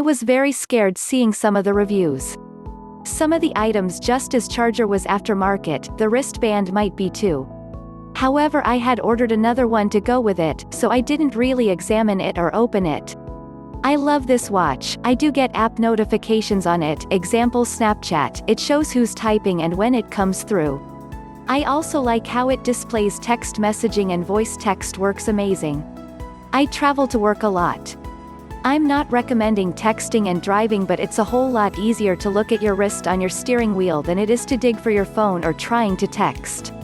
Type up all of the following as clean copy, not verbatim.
I was very scared seeing some of the reviews. Some of the items just as charger was aftermarket, the wristband might be too. However, I had ordered another one to go with it, so I didn't really examine it or open it. I love this watch. I do get app notifications on it, example Snapchat, it shows who's typing and when it comes through. I also like how it displays text messaging and voice text works amazing. I travel to work a lot. I'm not recommending texting and driving, but it's a whole lot easier to look at your wrist on your steering wheel than it is to dig for your phone or trying to text.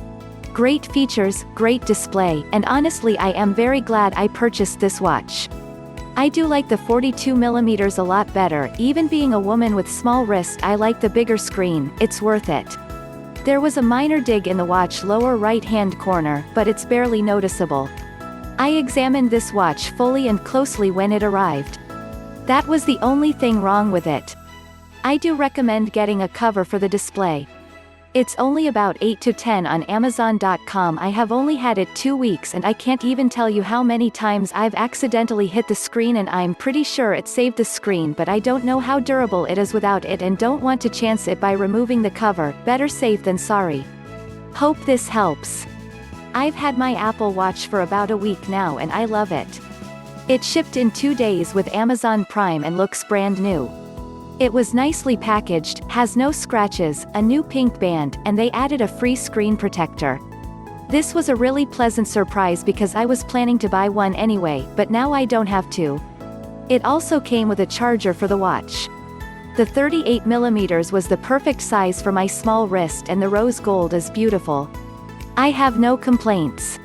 Great features, great display, and honestly I am very glad I purchased this watch. I do like the 42mm a lot better, even being a woman with small wrist I like the bigger screen, it's worth it. There was a minor dig in the watch lower right hand corner, but it's barely noticeable. I examined this watch fully and closely when it arrived. That was the only thing wrong with it. I do recommend getting a cover for the display. It's only about 8 to 10 on Amazon.com. I have only had it 2 weeks and I can't even tell you how many times I've accidentally hit the screen, and I'm pretty sure it saved the screen, but I don't know how durable it is without it and don't want to chance it by removing the cover. Better safe than sorry. Hope this helps. I've had my Apple Watch for about a week now and I love it. It shipped in 2 days with Amazon Prime and looks brand new. It was nicely packaged, has no scratches, a new pink band, and they added a free screen protector. This was a really pleasant surprise because I was planning to buy one anyway, but now I don't have to. It also came with a charger for the watch. The 38mm was the perfect size for my small wrist and the rose gold is beautiful. I have no complaints.